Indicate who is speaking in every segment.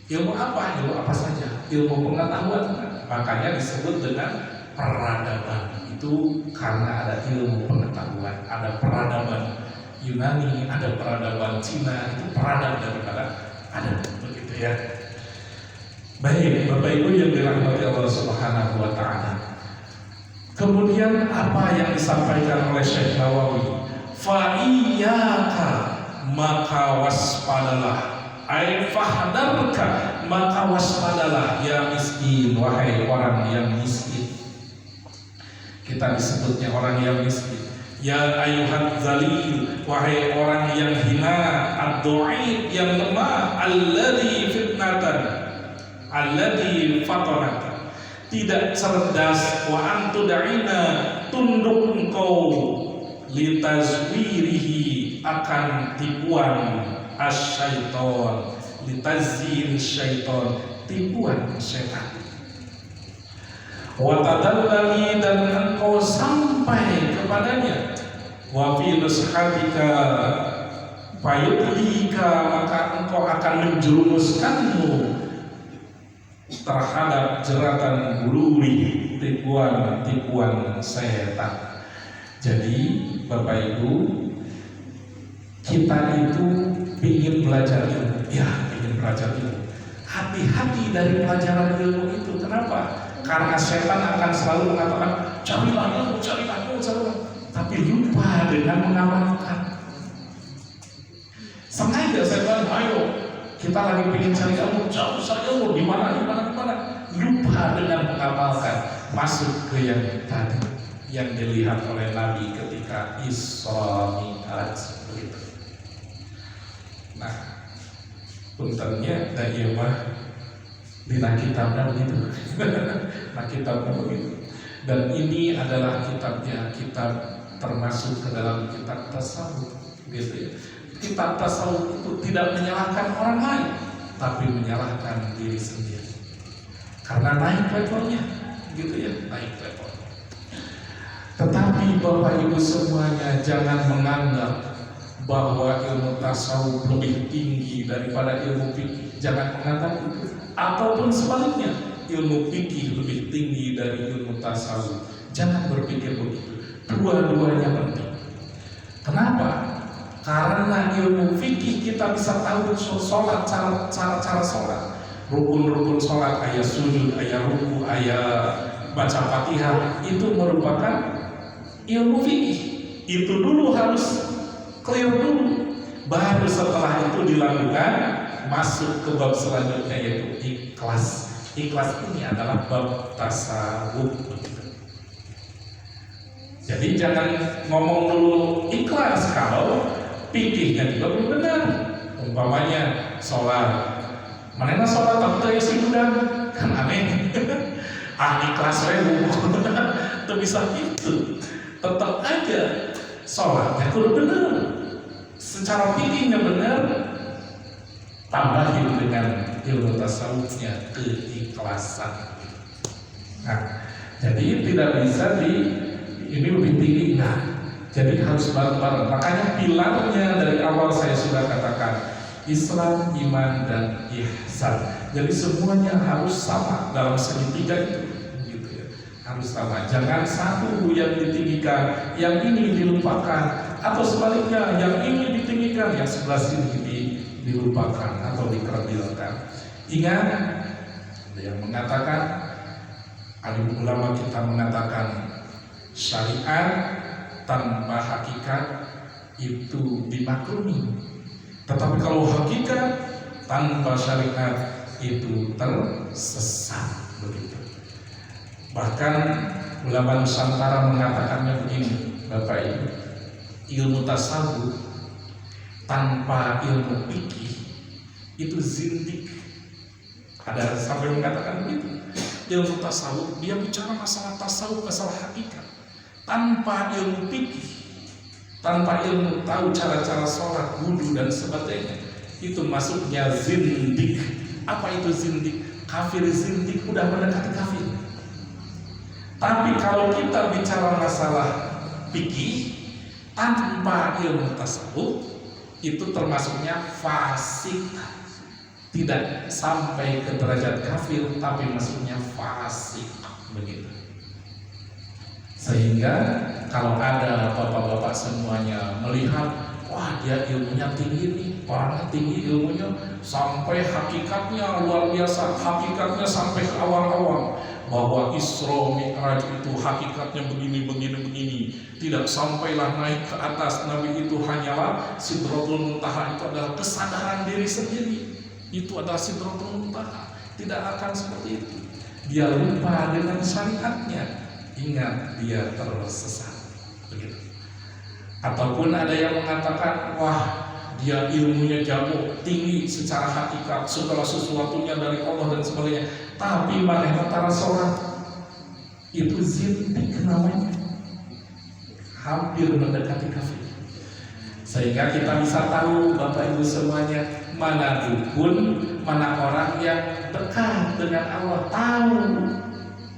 Speaker 1: Ilmu apa? Ilmu apa saja? Ilmu pengetahuan. Makanya disebut dengan peradaban. Itu karena ada ilmu pengetahuan, ada peradaban Yunani, ada peradaban Cina, itu peradaban daripada ada, begitu ya. Baik, Bapak Ibu yang dirahmati Allah Subhanahu wa Ta'ala. Kemudian apa yang disampaikan oleh Syekh Nawawi? Fa iyyaka, maka waspadalah, ai fahdarka, maka waspadalah ya miskin, wahai orang yang miskin. Kita disebutnya orang yang miskin. Ya ayuhat zalil, wahai orang yang hina, ad-du'id, yang lemah, alladzi fitnatan, alladzi fatanaka, tidak cerdas, wa antuda'ina, tunduk engkau, litazwirihi, akan tipuan asyaiton, litazyin syaiton, tipuan syaitan. Wa tadallali, dan engkau sampai kepadanya, wa fi nushatika fayudlika, maka engkau akan menjerumuskanmu terhadap jeratan gururi, tipuan setan. Jadi Bapak Ibu, kita itu ingin belajar ilmu, ya ingin belajar ilmu. Hati-hati dari pelajaran ilmu itu. Kenapa? Karena setan akan selalu mengatakan carilah ilmu, carilah ilmu, carilah. Tapi lupa dengan mengamalkan. Sengaja setan, ayo kita lagi ingin cari ilmu, cari ilmu di mana. Lupa dengan mengamalkan. Masuk ke yang tadi yang dilihat oleh Nabi ketika Isra Mi'raj, begitu. Nah, puntennya da ieu mah dina kitabna begitu. Nah, kitabnya begitu. Dan ini adalah kitabnya, kitab termasuk ke dalam kitab tasawuf, gitu ya. Kitab tasawuf itu tidak menyalahkan orang lain, tapi menyalahkan diri sendiri. Karena naik levelnya, gitu ya, naik level. Tetapi Bapak Ibu semuanya jangan menganggap bahwa ilmu tasawuf lebih tinggi daripada ilmu fikih. Jangan menganggap itu. Ataupun sebaliknya, ilmu fikih lebih tinggi dari ilmu tasawuf. Jangan berpikir begitu. Dua-duanya penting. Kenapa? Karena ilmu fikih kita bisa tahu sholat, cara sholat, rukun-rukun sholat, ayat sujud, ayat ruku, ayat baca Fatihah, itu merupakan ilmu fikih. Itu dulu harus clear dulu. Baru setelah itu dilakukan, masuk ke bab selanjutnya, yaitu ikhlas. Ikhlas ini adalah bab tasawuf. Jadi jangan ngomong dulu ikhlas kalau fikihnya juga belum benar. Umpamanya sholat, mana sholat tapi sih udah kan aneh. Ikhlas rebu, itu bisa gitu. Tetap aja sholatnya kudu benar. Secara fikihnya benar, tambahin dengan ilmu tasawufnya keikhlasan. Nah, jadi tidak bisa ini lebih tinggi. Nah, jadi harus bareng-bareng. Makanya pilarnya dari awal saya sudah katakan, Islam, iman, dan ihsan. Jadi semuanya harus sama dalam segitiga itu, gitu ya. Harus sama. Jangan satu yang ditinggikan, yang ini dilupakan, atau sebaliknya yang ini ditinggikan, yang sebelah sini dilupakan atau dikerdilkan. Ingat, ada yang mengatakan, alim ulama kita mengatakan, syariat tanpa hakikat itu dimaklumi. Tetapi kalau hakikat tanpa syariat itu tersesat, begitu. Bahkan ulama Nusantara mengatakannya begini, Bapak Ibu, ilmu tasawuf tanpa ilmu fikih itu zindik. Ada sampai mengatakan begitu. Ilmu tasawuf, dia bicara masalah tasawuf, masalah hakikat. Tanpa ilmu fikih, tanpa ilmu tahu cara-cara sholat, wudu dan sebagainya, itu masuknya zindik. Apa itu zindik? Kafir zindik, udah mendekati kafir. Tapi kalau kita bicara masalah fikih tanpa ilmu tasawuf, itu termasuknya fasik, tidak sampai ke derajat kafir, tapi maksudnya fasik, begitu. Sehingga kalau ada bapak-bapak semuanya melihat, wah dia ilmunya tinggi nih, orangnya tinggi ilmunya sampai hakikatnya luar biasa, hakikatnya sampai ke awal-awal, bahwa Isra Mi'raj itu hakikatnya begini, tidak sampailah naik ke atas. Nabi itu hanyalah Sidratul Muntaha, itu adalah kesadaran diri sendiri, itu adalah Sidratul Muntaha, tidak akan seperti itu. Dia lupa dengan syariatnya, ingat dia tersesat, begitu. Ataupun ada yang mengatakan, wah dia ilmunya jago, tinggi secara hakikat, segala sesuatunya dari Allah dan sebagainya, tapi manehna sholat, itu zindik namanya, hampir mendekati kafir. Sehingga kita bisa tahu Bapak Ibu semuanya, mana dukun, mana orang yang dekat dengan Allah, tahu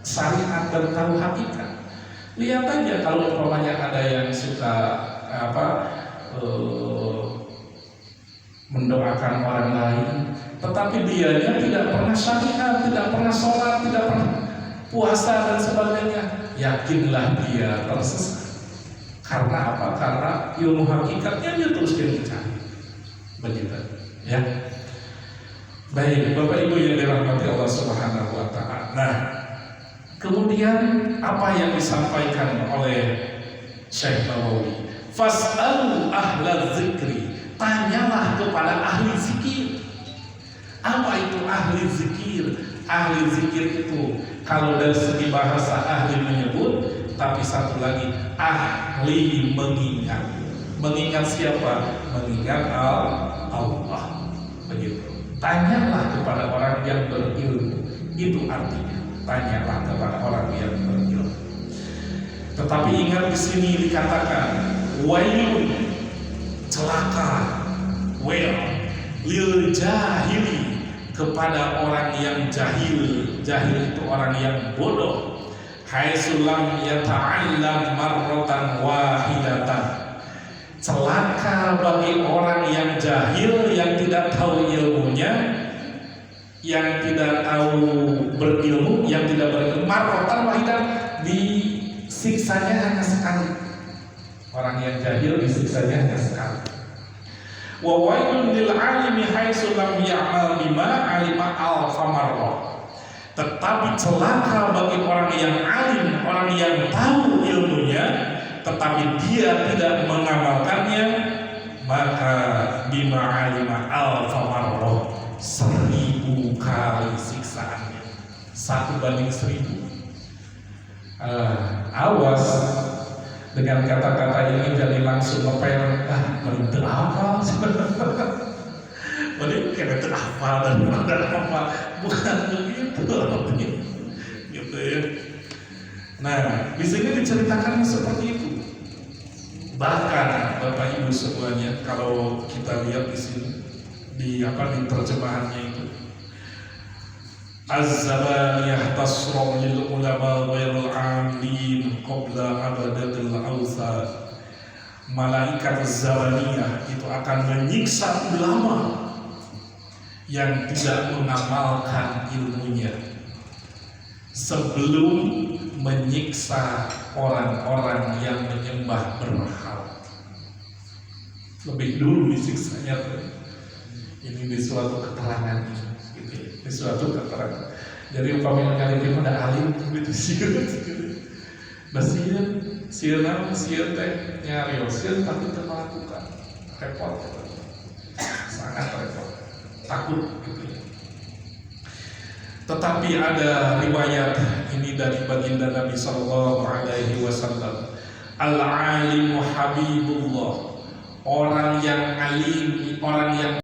Speaker 1: syariat dan tahu hakikat. Lihat aja kalau umpamanya ada yang suka mendoakan orang lain, tetapi dianya tidak pernah syariat, tidak pernah sholat, tidak pernah puasa dan sebagainya, yakinlah dia tersesat. Karena apa? Karena ilmu hakikatnya dia terus mencari, begitu ya. Baik, Bapak Ibu yang dirahmati Allah Subhanahu wa Ta'ala. Nah, kemudian apa yang disampaikan oleh Syekh Nawawi? Fas'alu ahla dzikri, tanyalah kepada ahli zikir. Apa itu ahli zikir? Ahli zikir itu kalau dari segi bahasa ahli menyebut, tapi satu lagi ahli mengingat. Mengingat siapa? Mengingat Allah, begitu. Tanyalah kepada orang yang berilmu, itu artinya tanyalah kepada orang yang berilmu. Tetapi ingat di sini dikatakan wailun, celaka, lil jahili, kepada orang yang jahil. Jahil itu orang yang bodoh. Haitsulam yata'allam marratan wahidatan, celaka bagi orang yang jahil, yang tidak tahu ilmunya, yang tidak tahu berilmu, yang tidak berilmu. Marratan wahidatan, disiksanya hanya sekali. Orang yang jahil disiksanya hanya sekali. Wa wailun lil alimi haitsu lam ya'mal bima alima al-famarrah. Tetapi celaka bagi orang yang alim, orang yang tahu ilmunya, tetapi dia tidak mengamalkannya, maka bima alima al-famarrah, 1000 kali siksaannya, 1/1000. Awas dengan kata-kata ini, jadi langsung ngepel, merintir apa? Mending kayak apa dan apa, bukan begitu, gitu ya. Nah, di sini diceritakan seperti itu. Bahkan Bapak Ibu semuanya, kalau kita lihat di sini di terjemahannya itu, Az-zabaniyah tasra' lil ulama ghairil 'amilin qabla abadatil awthan. Malaikat zabaniyah itu akan menyiksa ulama yang tidak mengamalkan ilmunya sebelum menyiksa orang-orang yang menyembah berhala. Lebih dulu disiksanya. Ini di suatu keterangan, gitu ya. Di suatu keterangan. Jadi umpamanya kalian ada alim gitu sieun gitu. Nah sieun teh nyari sieun tapi teu melakukan. Repot gitu. Sangat repot. Takut gitu ya. Tetapi ada riwayat ini dari baginda Nabi sallallahu alaihi wasallam, al-alimu habibullah, orang yang alim, orang yang